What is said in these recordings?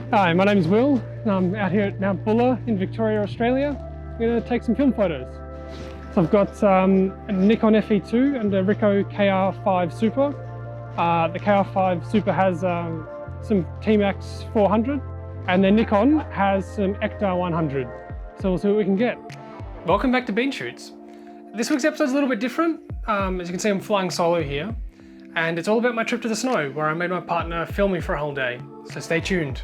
Hi, my name's Will. I'm out here at Mount Buller in Victoria, Australia. I'm going to take some film photos. So I've got a Nikon FE2 and a Ricoh KR5 Super. The KR5 Super has some TMAX 400 and then Nikon has some Ektar 100. So we'll see what we can get. Welcome back to Bean Shoots. This week's episode's a little bit different. As you can see, I'm flying solo here. And it's all about my trip to the snow, where I made my partner film me for a whole day. So stay tuned.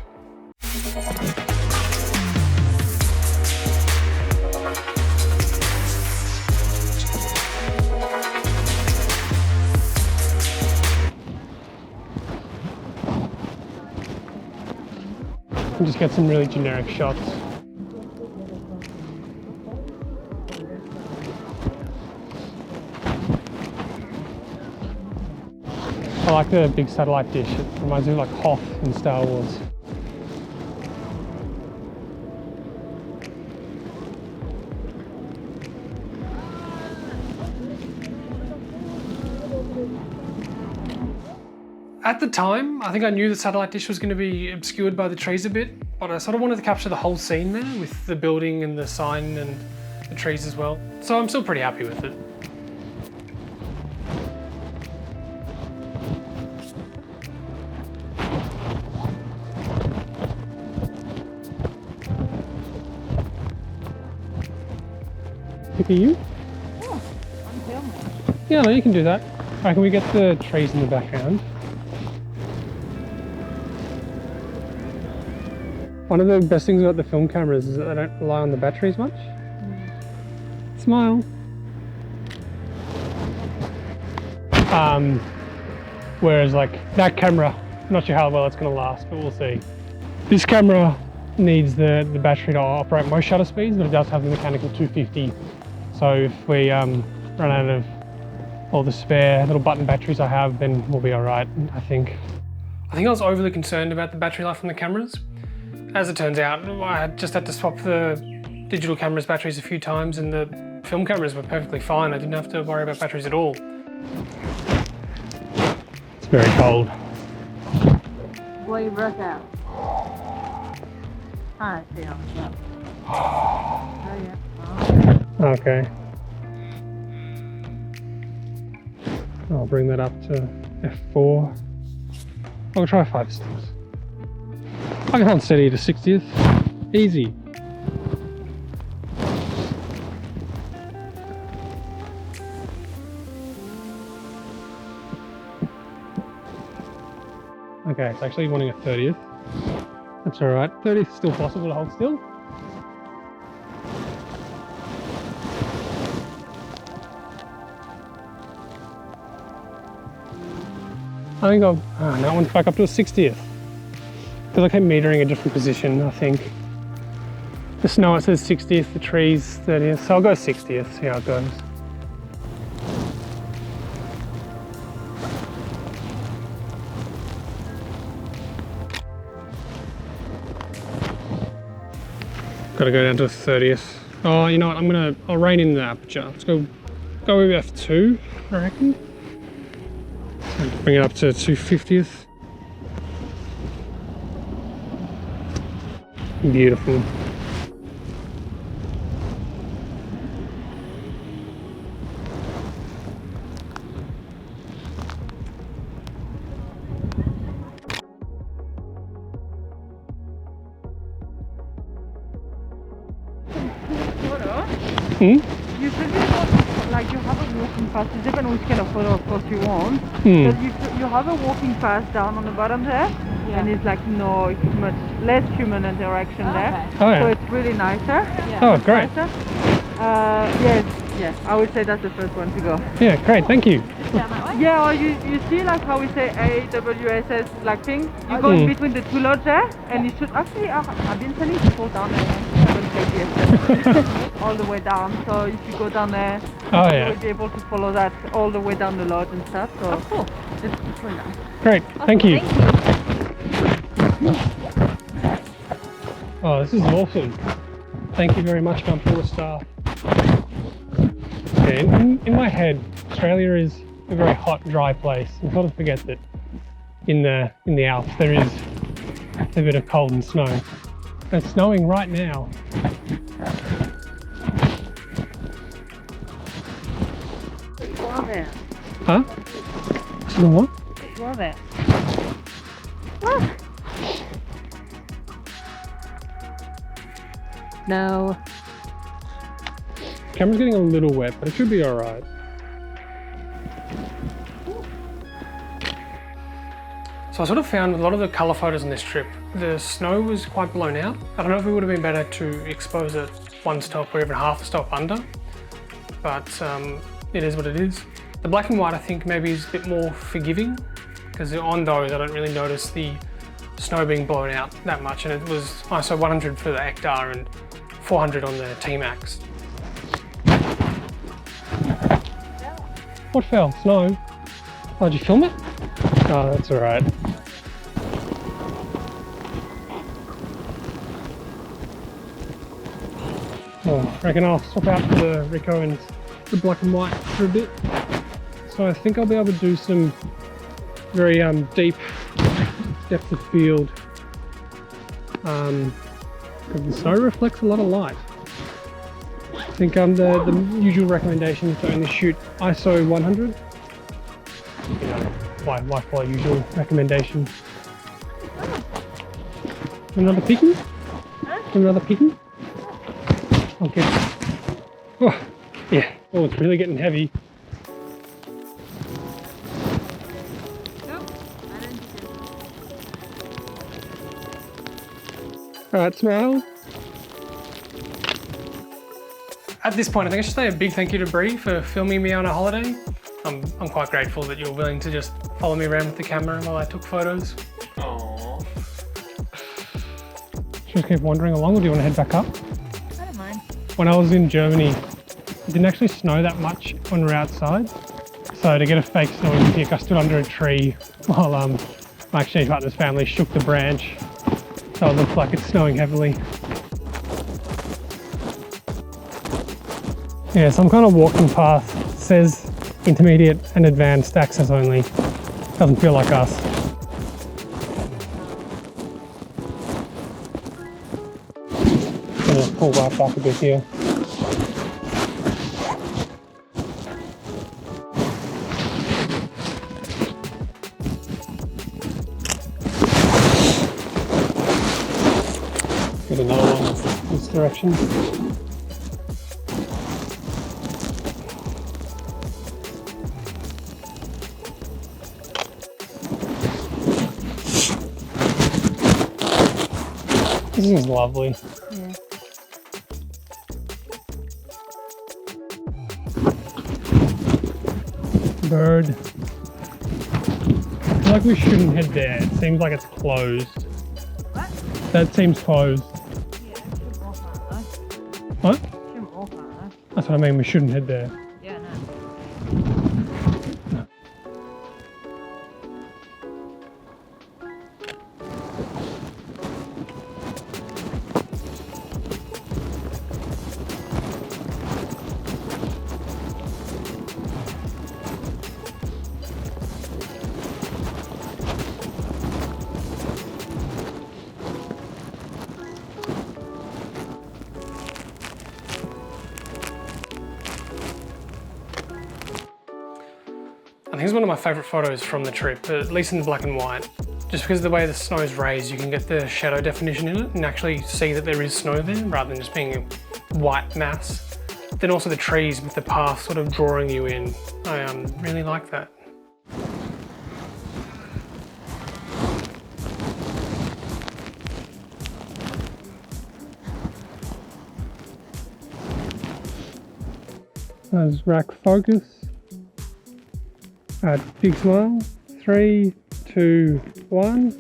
And just get some really generic shots. I like the big satellite dish. It reminds me of like Hoth in Star Wars. At the time, I think I knew the satellite dish was going to be obscured by the trees a bit, but I sort of wanted to capture the whole scene there with the building and the sign and the trees as well. So I'm still pretty happy with it. Pick are you? Oh, I'm filming. Yeah, no, you can do that. Alright, can we get the trees in the background? One of the best things about the film cameras is that they don't rely on the batteries much. Smile. Whereas like that camera, I'm not sure how well it's going to last, but we'll see. This camera needs the battery to operate most shutter speeds, but it does have the mechanical 250. So if we run out of all the spare little button batteries I have, then we'll be all right, I think. I think I was overly concerned about the battery life on the cameras. As it turns out, I just had to swap the digital camera's batteries a few times and the film cameras were perfectly fine. I didn't have to worry about batteries at all. It's very cold. Boy, you broke out. I feel. Oh, yeah. Oh. Okay. I'll bring that up to F4. I'll try 5 stills. I can hold steady to 60th. Easy. Okay, it's actually wanting a 30th. That's alright. 30th is still possible to hold still. I think that one's back up to a 60th. Because I keep metering a different position, I think. The snow, it says 60th, the trees 30th, so I'll go 60th, see how it goes. Gotta go down to a 30th. Oh, you know what, I'll rein in the aperture. Let's go with F2, I reckon. Bring it up to 250th. Beautiful. You should be like you have a walking path. It depends which kind of photo, of course, you want. But you have a walking path down on the bottom there, and it's like much less human interaction there. Oh, yeah. So it's really nicer. Yeah. Oh, great. Yes, I would say that's the first one to go. Yeah, great, thank you. Yeah, or you see like how we say AWSS like thing? You go in between the two lodges there, and you should actually, I've been telling people down there, all the way down. So if you go down there, you'll be able to follow that all the way down the lodge and stuff. So cool. It's really nice. Great, thank you. Oh, this is awesome. Thank you very much, Mount Buller staff. Yeah, in my head, Australia is a very hot, dry place. I sort of forget that in the Alps there is a bit of cold and snow. It's snowing right now. Huh? The what? Broadbent. No. Camera's getting a little wet, but it should be alright. So I sort of found a lot of the colour photos on this trip, the snow was quite blown out. I don't know if it would have been better to expose it one stop or even half a stop under, but it is what it is. The black and white I think maybe is a bit more forgiving, because on those I don't really notice the snow being blown out that much, and it was ISO 100 for the Ektar and 400 on the TMAX. What fell? Snow? Oh, did you film it? Oh, that's alright. Oh, I reckon I'll swap out for the Ricoh and the black and white for a bit. So I think I'll be able to do some very deep depth of field. Because the snow reflects a lot of light. I think the usual recommendation is to only shoot ISO 100. You know, why follow usual recommendation? Another picking? Another picking? Okay. Oh, yeah. Oh, it's really getting heavy. Alright, smile. At this point, I think I should say a big thank you to Bree for filming me on a holiday. I'm quite grateful that you were willing to just follow me around with the camera while I took photos. Aww. Should we just keep wandering along, or do you want to head back up? I don't mind. When I was in Germany, it didn't actually snow that much when we were outside. So to get a fake snowing peak, I stood under a tree while my exchange partner's family shook the branch. So it looks like it's snowing heavily. Yeah, some kind of walking path. It says intermediate and advanced access only. Doesn't feel like us. Gonna pull right back a bit here. Get another one this direction. This is lovely. Yeah. Bird. I feel like we shouldn't head there. It seems like it's closed. What? That seems closed. Yeah, it should walk on though. What? Shouldn't walk on though. That's what I mean, we shouldn't head there. Yeah, no. I think it's one of my favourite photos from the trip, at least in the black and white. Just because of the way the snow is raised, you can get the shadow definition in it and actually see that there is snow there rather than just being a white mass. Then also the trees with the path sort of drawing you in. I really like that. There's rack focus. Big smile. 3, 2, 1.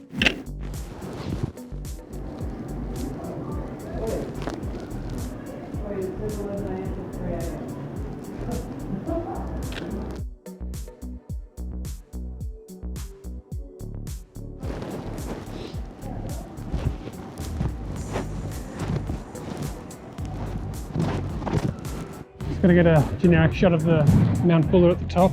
Just gotta get a generic shot of the Mount Buller at the top.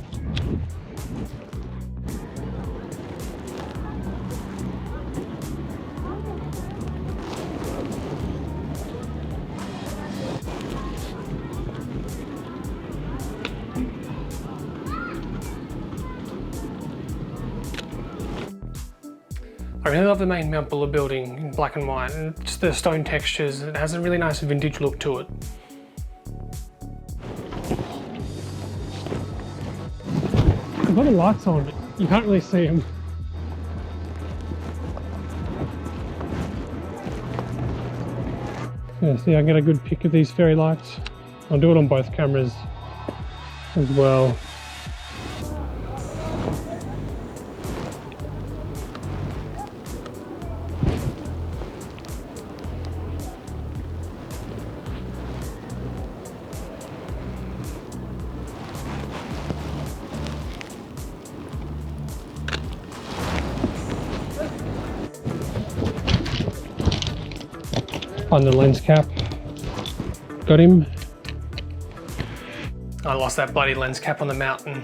really love the main Mount Buller building in black and white, and just the stone textures. It has a really nice vintage look to it. I've got the lights on, but you can't really see them. Yeah, see, I can get a good pic of these fairy lights. I'll do it on both cameras as well. On the lens cap, got him. I lost that bloody lens cap on the mountain.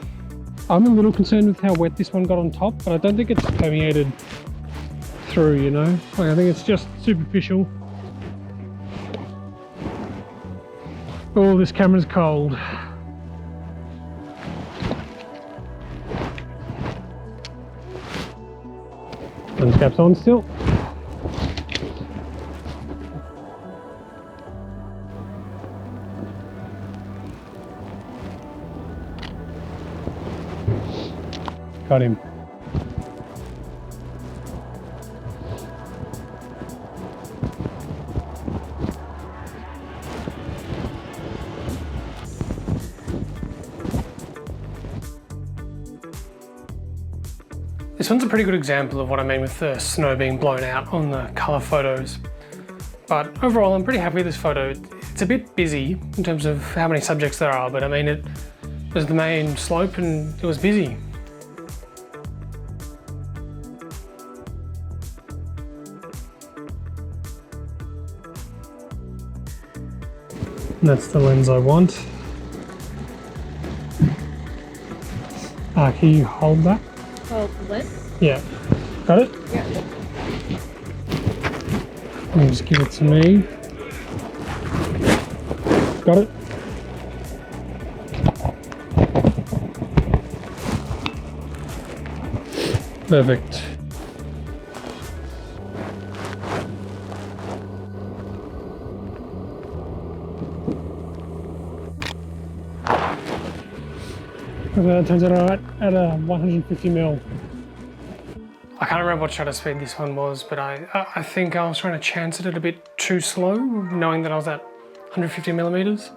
I'm a little concerned with how wet this one got on top, but I don't think it's permeated through, you know? Like, I think it's just superficial. Oh, this camera's cold. Lens cap's on still. Got him. This one's a pretty good example of what I mean with the snow being blown out on the colour photos. But overall, I'm pretty happy with this photo. It's a bit busy in terms of how many subjects there are, but I mean, it was the main slope and it was busy. And that's the lens I want. Can you hold that? Hold the lens? Yeah. Got it? Yeah. You just give it to me. Got it? Perfect. That turns out alright at a 150mm. I can't remember what shutter speed this one was, but I think I was trying to chance it at a bit too slow, knowing that I was at 150mm,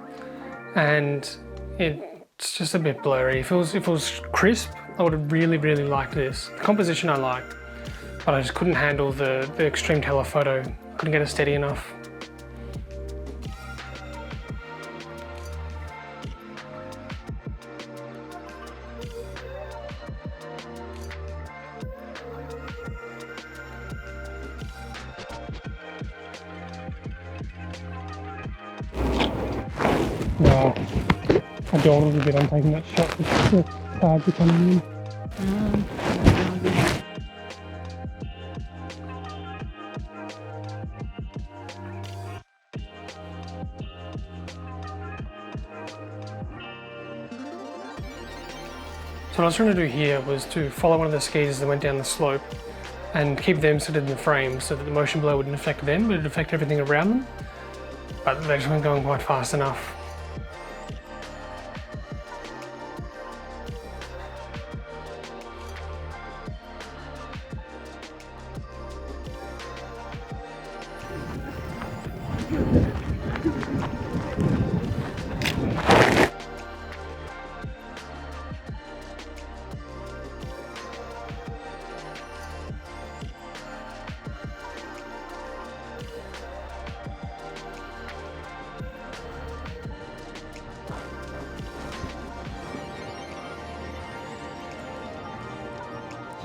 and it's just a bit blurry. If it was crisp, I would have really, really liked this. The composition I liked, but I just couldn't handle the extreme telephoto. Couldn't get it steady enough. Wow, I don't want to be on taking that shot with the card becoming in. So what I was trying to do here was to follow one of the skis that went down the slope and keep them seated in the frame so that the motion blur wouldn't affect them, but it'd affect everything around them. But they just weren't going quite fast enough.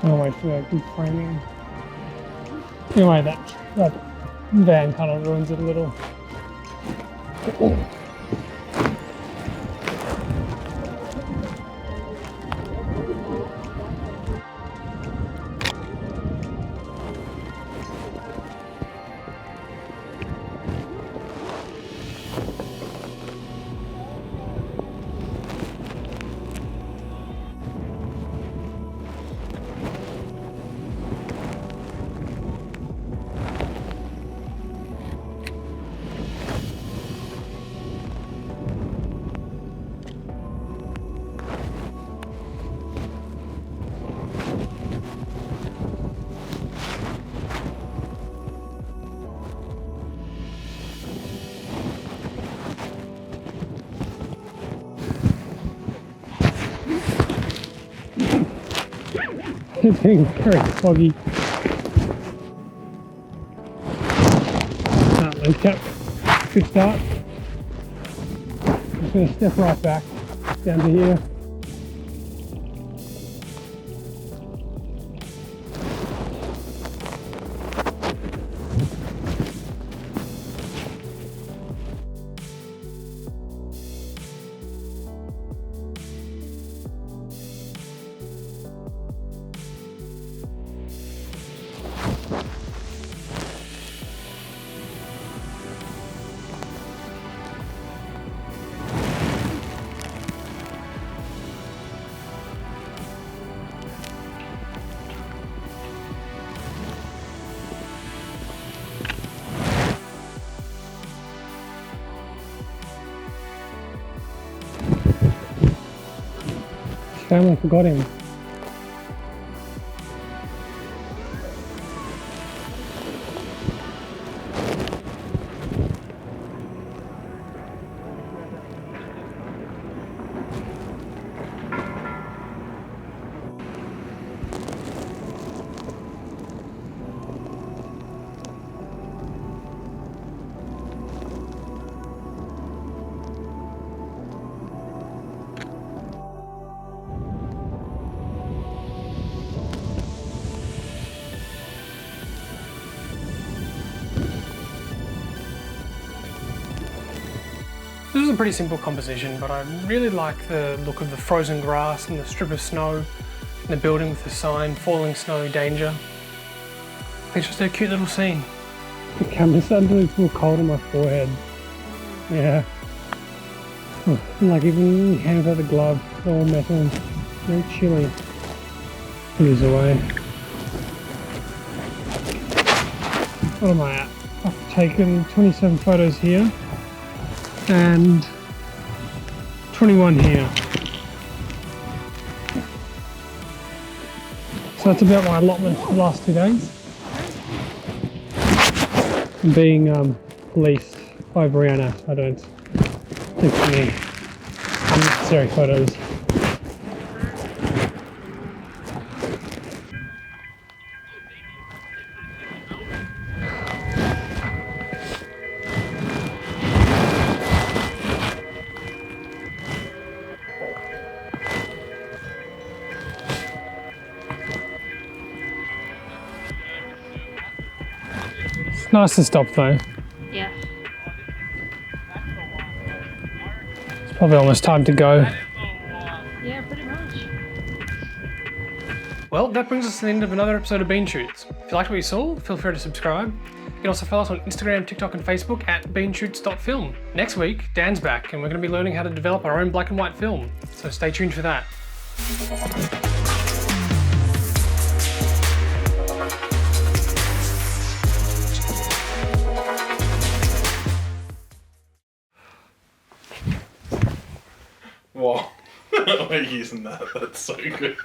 I'll wait for that good framing. Anyway, that van kind of ruins it a little. It's getting very foggy. Lens cap. Good start. I'm just going to step right back down to here. Family forgot him. This is a pretty simple composition, but I really like the look of the frozen grass and the strip of snow and the building with the sign, falling snow, danger. It's just a cute little scene. The camera's starting to feel cold on my forehead. Yeah. Like even your hands out the glove, it's all metal, very chilly. Put this away. What am I at? I've taken 27 photos here and 21 here. So that's about my allotment for the last 2 days. I'm being policed by Brianna. I don't take any unnecessary photos. It's nice to stop though. Yeah. It's probably almost time to go. Yeah, pretty much. Well, that brings us to the end of another episode of Bean Shoots. If you liked what you saw, feel free to subscribe. You can also follow us on Instagram, TikTok and Facebook at beanshoots.film. Next week, Dan's back and we're going to be learning how to develop our own black and white film, so stay tuned for that. Whoa. I'm using that. That's so good.